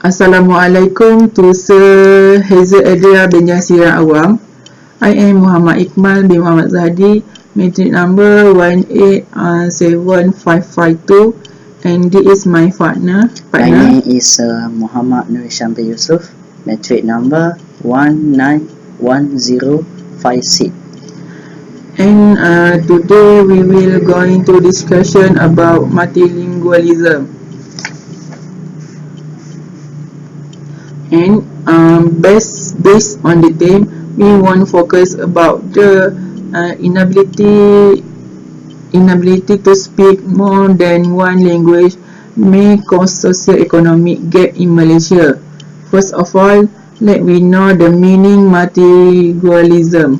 Assalamualaikum to Sir Hazel Adria bin Yasira Awam. I am Muhammad Iqmal bin Muhammad Zahdi, matric number 1875552, and this is my partner. My name is Muhammad Nur Shambi Yusuf, matric number 191056. And today we will going to discussion about multilingualism. And based on the theme, we want to focus about the inability to speak more than one language may cause socio-economic gap in Malaysia. First of all, let we know the meaning multilingualism.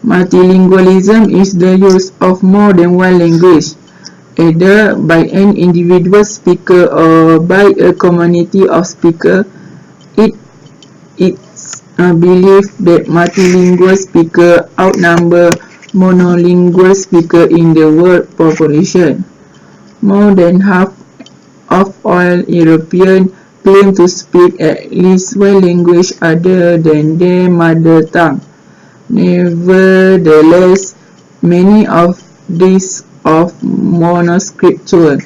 Multilingualism is the use of more than one language, either by an individual speaker or by a community of speakers. It's believed that multilingual speakers outnumber monolingual speakers in the world population. More than half of all Europeans claim to speak at least one language other than their mother tongue. Nevertheless, many of these are monoscriptural.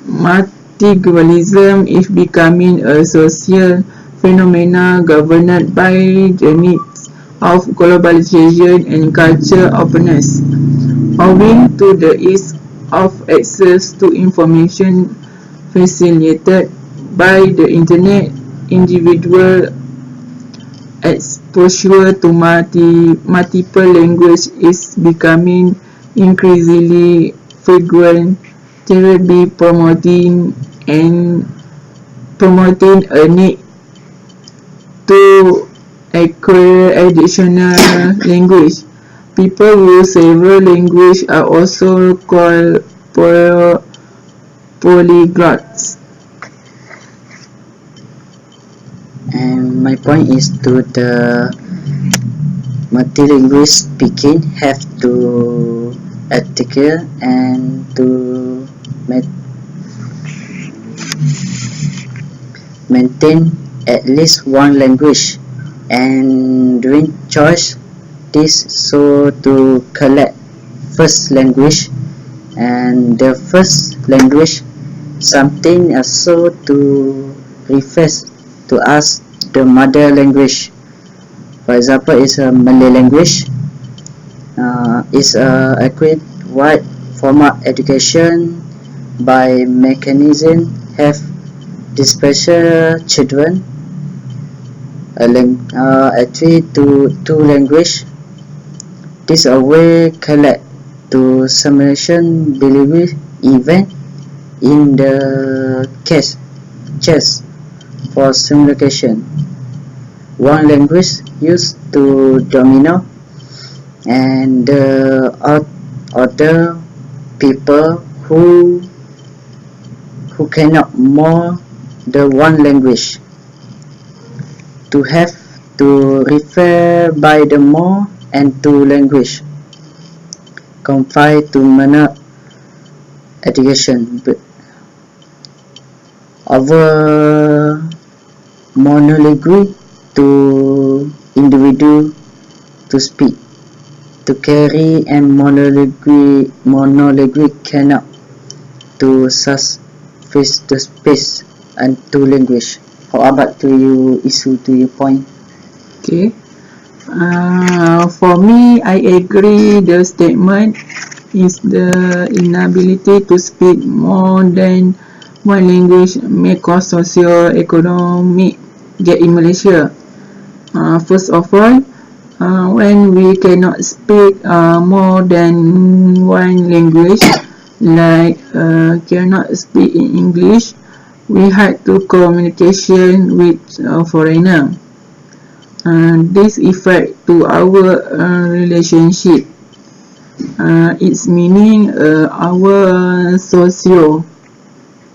Multilingualism is becoming a social phenomenon governed by the needs of globalization and cultural openness. Owing to the ease of access to information facilitated by the internet, individual exposure to multiple languages is becoming increasingly frequent, thereby promoting a need to acquire additional language. People who several languages are also called polyglots. And my point is to the multilingual speaking have to articulate and to maintain at least one language, and during choice this so to collect first language, and the first language something also to refers to us the mother language. For example, is a Malay language, is a equipped wide format education by mechanism have special children actually to two language. This a way collect to simulation delivery event in the case chess for simulation. One language used to domino, and the other people who cannot more the one language to have to refer by the more and two language confined to manner education. But over monolingual to individual to speak to carry, and monolingual cannot to suffice the space and two language. How about to you issue to your point? Okay. For me, I agree the statement is the inability to speak more than one language may cause socio-economic gap in Malaysia. First of all, when we cannot speak more than one language, like cannot speak in English, we had to communication with foreigner. This affect to our relationship. Its meaning our socio.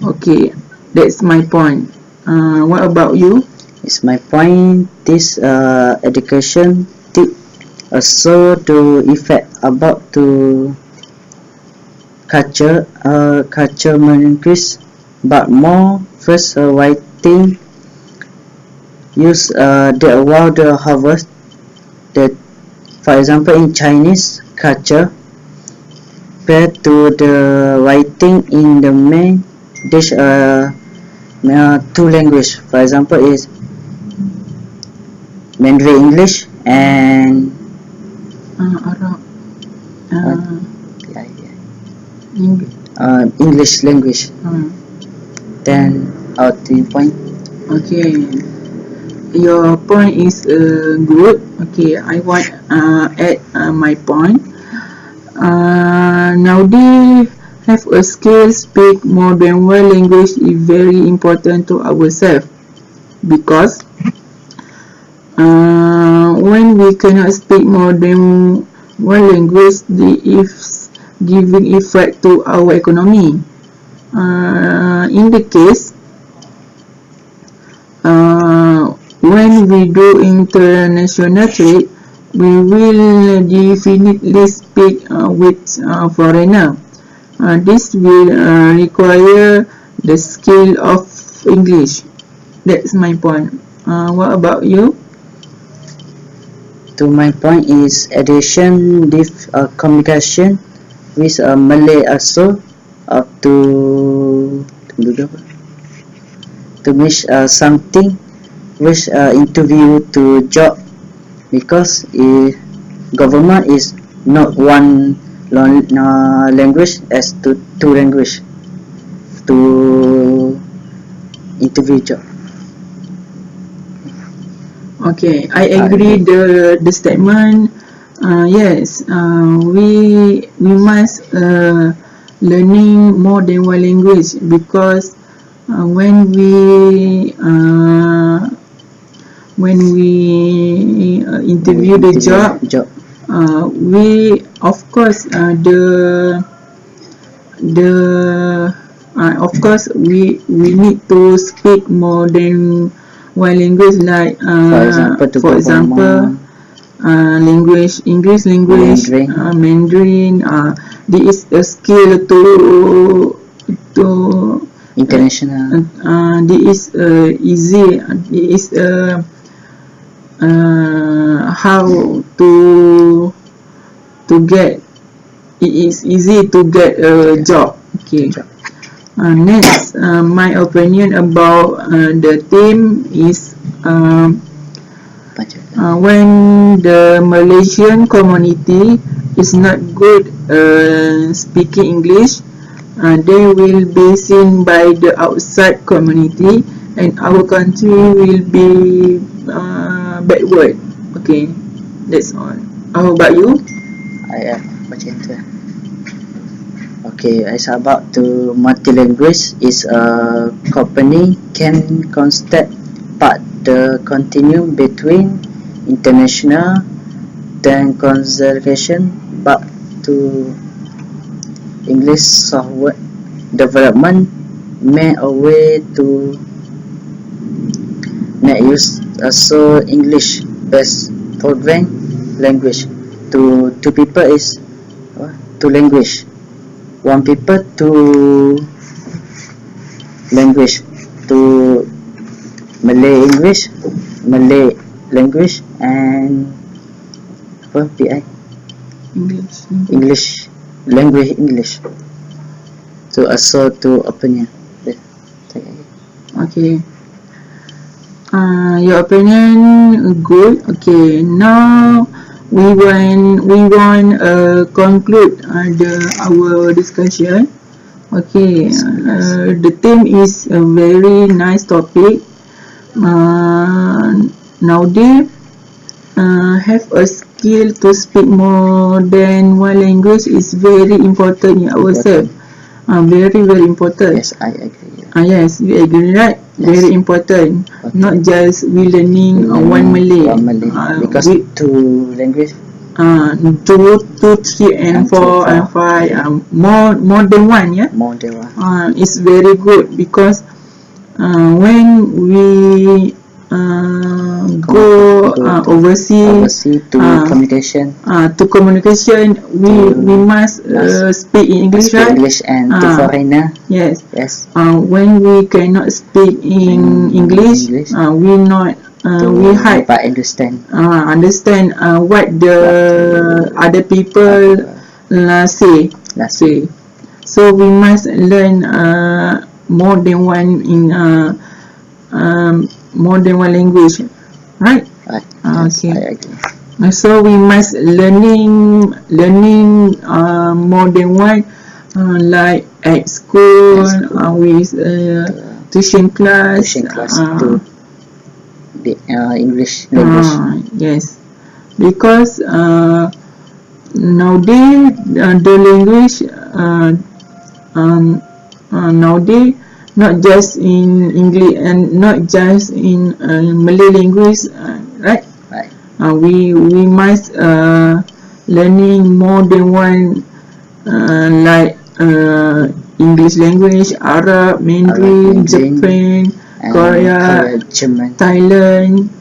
Okay, that's my point. What about you? It's my point. This education tip also to effect about to culture increase, but more first planting, use the word harvest. That, for example, in Chinese culture, prior to the writing in the main dish, two language. For example, is Mandarin English and Arab. yeah, English. English language. Then out to point. Okay. Your point is good. Okay, I want add my point. Nowadays, have a skill speak more than one language is very important to ourselves, because when we cannot speak more than one language, the is giving effect to our economy. In the case, when we do international trade, we will definitely speak with foreigner. This will require the skill of English. That's my point. What about you? To my point is addition communication with Malay also to make something with interview to job, because government is not one language as two language to interview job. Okay, I agree the statement. Yes, we must learning more than one language, because when we interview the job, we of course of course we need to speak more than one language, like for example language, English language, Mandarin. There is a skill to international. There is easy. There is how to get. It is easy to get a job. Okay. Next, my opinion about the theme is when the Malaysian community is not good speaking English, they will be seen by the outside community, and our country will be backward. Okay, that's all. How about you? Macam tu. Okay, it's about to multilingual is a company can constant but the continue between international then conservation but to English software development may a way to make use also English based program language to two people is two language. One people to language to Malay English, Malay language and apa BI English language English. So also to opinion. Okay. Your opinion good. Okay. Now we want conclude our discussion. Okay, the theme is a very nice topic. Nowadays, have a skill to speak more than one language is very important in ourselves. Very important. Yes, I agree. Yes, we agree, right? Yes. Very important. Okay. Not just we learning one Malay. Because two language. 2, 3 and 4 and 5, more than one, yeah. More than one. It's very good, because when we go oversee to communication. To communication, we must speak in English, Speak right? English and to foreigner. Yes. Yes. When we cannot speak in English, we not we hide understand what the other people say. So we must learn more than one more than one language, right? Right. Okay. Yes, I agree. So we must learning more than one, like at school, with tuition class, to the English language. Yes, because nowadays the language nowadays not just in English and not just in Malay language, right? Right. We must learning more than one, like English language, Arab, Mandarin, Japan, Korea, German, Thailand,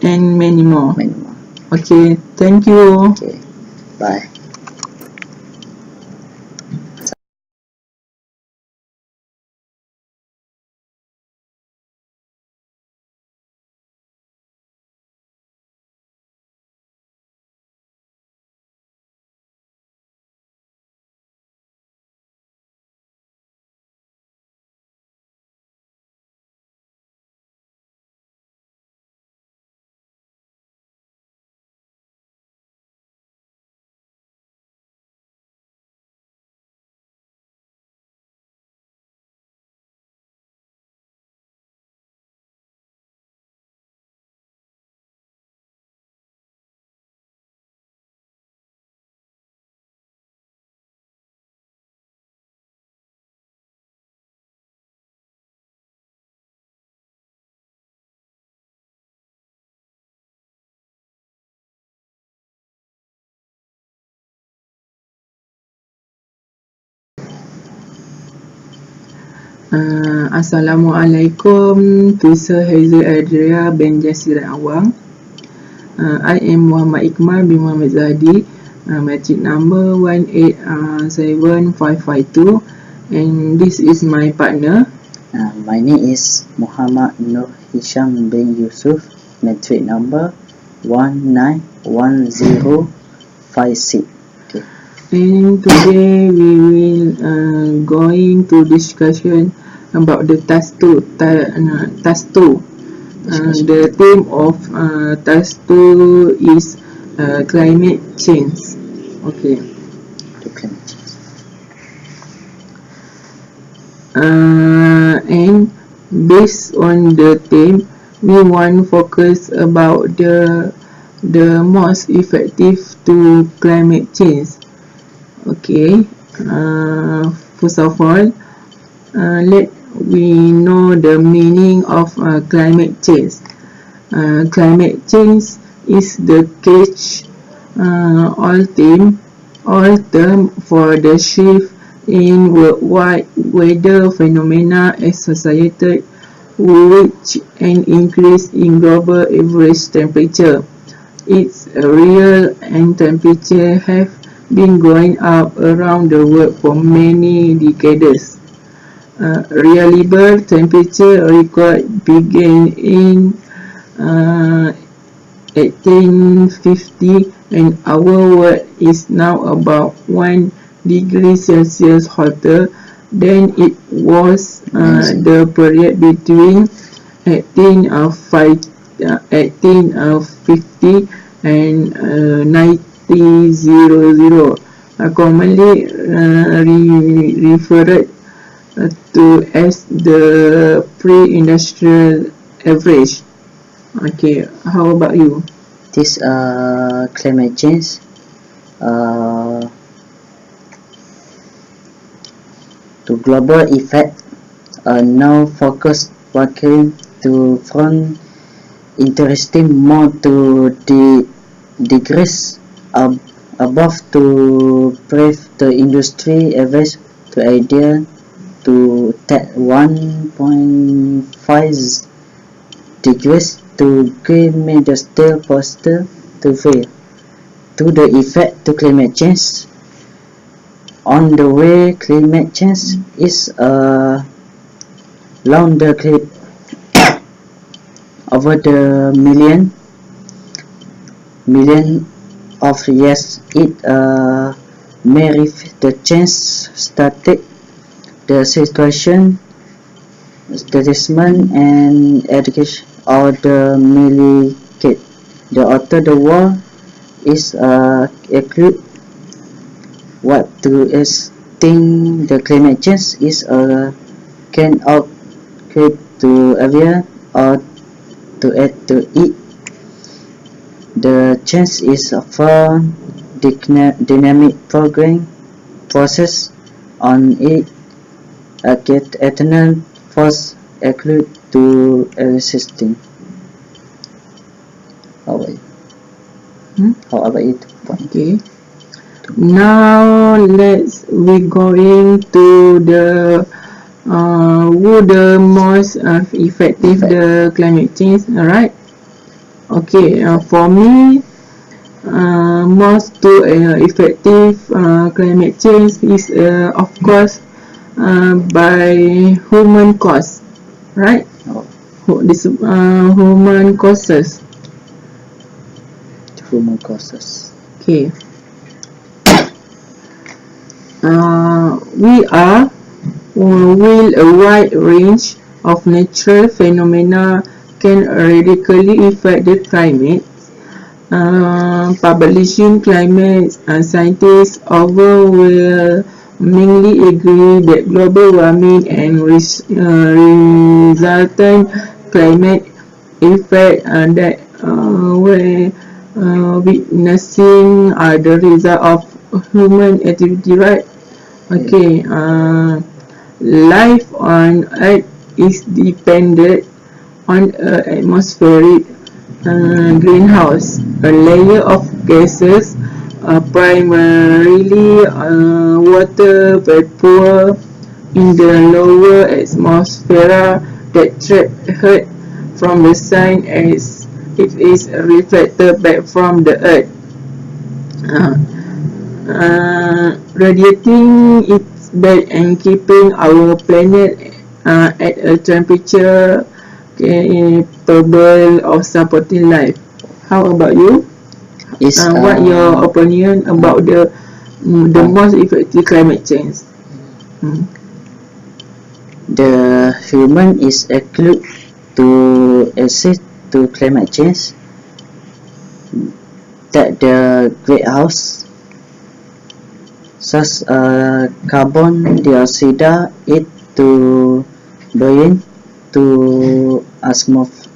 and many more. Okay, thank you. Okay, bye. Assalamualaikum to Sir Hazel Adria bin Jasira Awang. I am Muhammad Iqmal bin Muhammad Zahdi, matric number 1875552, and this is my partner. My name is Muhammad Nur Hisham bin Yusuf, matric number 191056. Okay. And today we will going to discussion about the task 2. The theme of task 2 is climate change. Okay. And based on the theme, we want to focus about the most effective to climate change. Okay, first of all, let we know the meaning of climate change. Climate change is the all term for the shift in worldwide weather phenomena associated with an increase in global average temperature. Its real and temperature have been going up around the world for many decades. Reliable temperature record began in 1850, and our world is now about 1 degree Celsius hotter than it was the period between 1850 and 1900, commonly referred to as the pre-industrial average. Okay, how about you? This climate change to global effect now focused working to front interesting more to the degrees above to brave the industry average to idea to 1.5 degrees to greenhouse foster to fail to the effect to climate change. On the way, climate change is long the clip over the million of years. It may reflect the change static, the situation, establishment, and education or the military. The author the world is include what to extinct the climate change is can occur to area or to add to it. The change is a fun dynamic program process on it get eternal force include to existing. How about it? How about it? Okay. Now we going to the who the most effective the climate change. Alright. Okay. For me, most effective climate change is of course by human cause, right? This human causes. Human causes. Okay. Will a wide range of natural phenomena can radically affect the climate. Publishing climate scientists overwhelmingly agree that global warming and resultant climate effect that we're witnessing are the result of human activity, right? Okay. Life on Earth is dependent on atmospheric greenhouse, a layer of gases, primarily water vapor in the lower atmosphere that trap heat from the sun as it is reflected back from the earth, radiating its back and keeping our planet at a temperature capable of supporting life. How about you? What your opinion about the most effective climate change? The human is included to assist to climate change. That the greenhouse such carbon dioxide it to burn to atmosphere.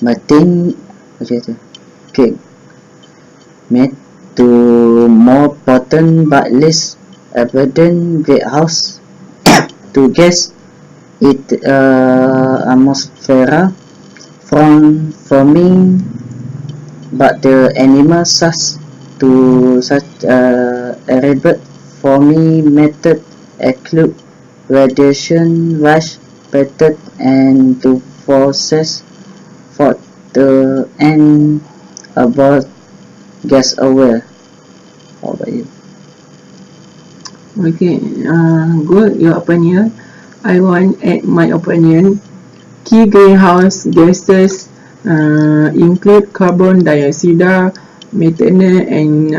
Methane okay, made to more potent but less abundant greenhouse to gas it atmosphere from forming, but the animals such elaborate forming method include radiation rush method and to process for the end about gas aware. How about you? Okay, good your opinion. I want add my opinion. Key greenhouse gases include carbon dioxide, methane, and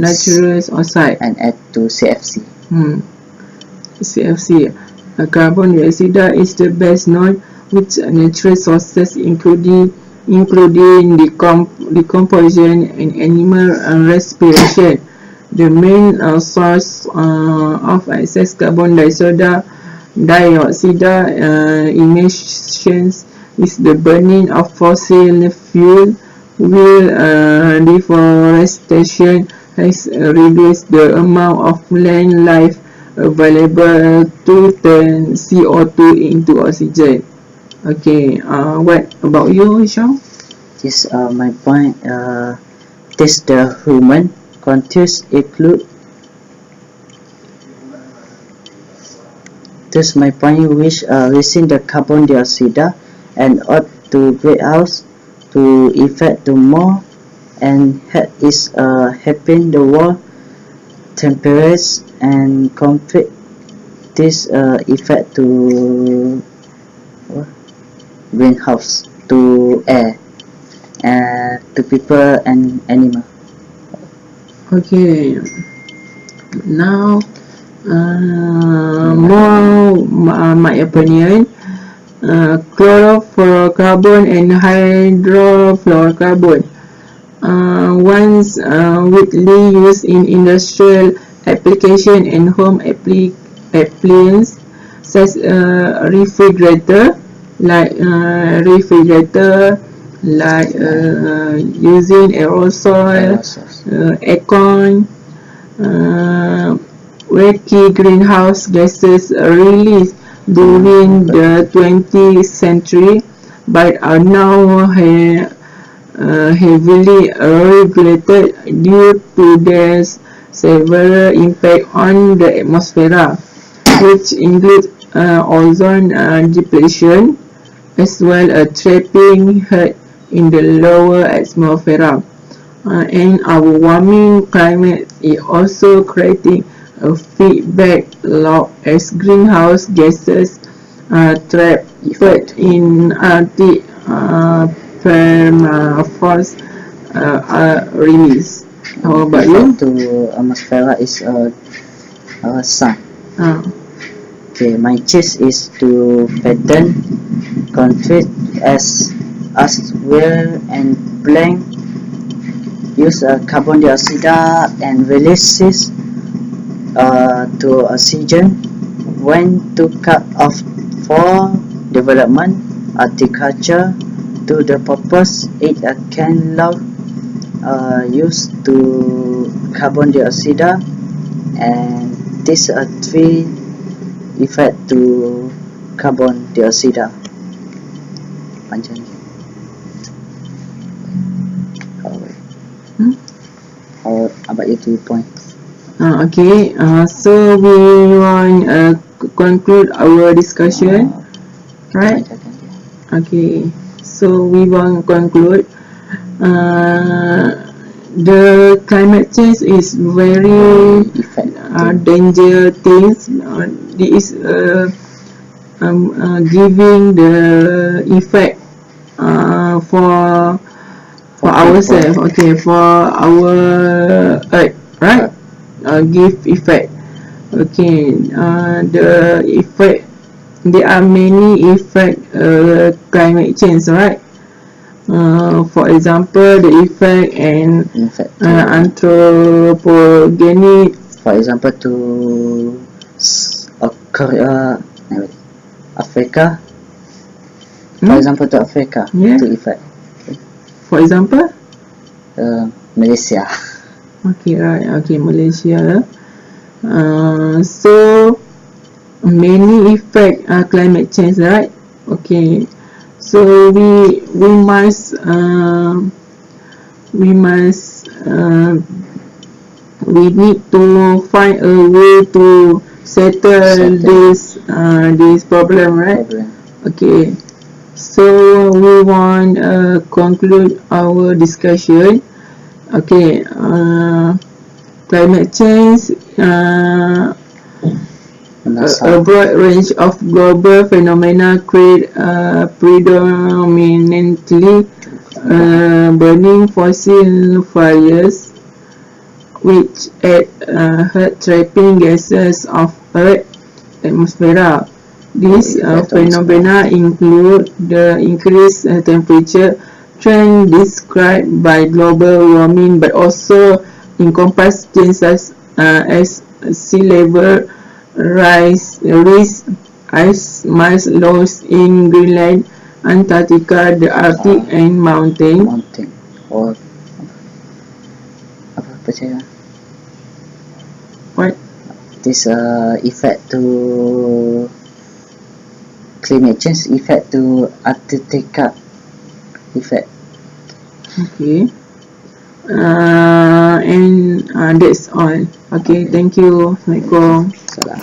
nitrous oxide. And add to CFC. CFC. Carbon dioxide is the best known, with natural sources including decomposition and animal respiration. The main source of excess carbon dioxide emissions is the burning of fossil fuel, while deforestation has reduced the amount of land life available to turn CO2 into oxygen. Okay, what about you, Hisham? Yes, my point. This the human context include Thus my point which releasing the carbon dioxide and ought to greenhouse to effect to more and is helping the world temperature and conflict this effect to greenhouse to air and to people and animal. Okay, now more my opinion. Chlorofluorocarbon and hydrofluorocarbon. Once widely used in industrial application and home appliance such refrigerator, like using aerosol, aircon, where key greenhouse gases released during the 20th century but are now heavily regulated due to their severe impact on the atmosphere, which includes ozone depletion as well as trapping heat in the lower atmosphere. And our warming climate is also creating a feedback loop as greenhouse gases trap heat in Arctic permafrost are released. How about you? To atmosphere is sun. Okay, my choice is to pattern concrete as well and blank use carbon dioxide and releases to oxygen when to cut off for development agriculture to the purpose it can allow use to carbon dioxide and these are three effect to carbon dioxide. Panjang. How about your 2 points? Okay, so we want conclude our discussion, right? Okay, so we want to conclude. The climate change is very danger things. This giving the effect for ourselves. Okay, for our earth, right? Give effect. Okay, the effect. There are many effect climate change, right? For example, the effect and anthropogenic. For example, to Africa. For example, to Africa, to effect. For example, Malaysia. Okay, right. Okay, Malaysia. So many effect climate change, right? Okay. So we must we need to find a way to settle this problem, right? Okay. So we want conclude our discussion. Okay. Climate change. A broad range of global phenomena create predominantly burning fossil fuels, which add heat-trapping gases of Earth atmosphere. These phenomena include the increased temperature trend described by global warming, but also encompass changes as sea level rise, ice mass loss in Greenland, Antarctica, the Arctic, and mountain. Or apa saya? What? This effect to climate change effect to Antarctica effect. Okay. And that's all. Okay, thank you. Assalamualaikum. Salam.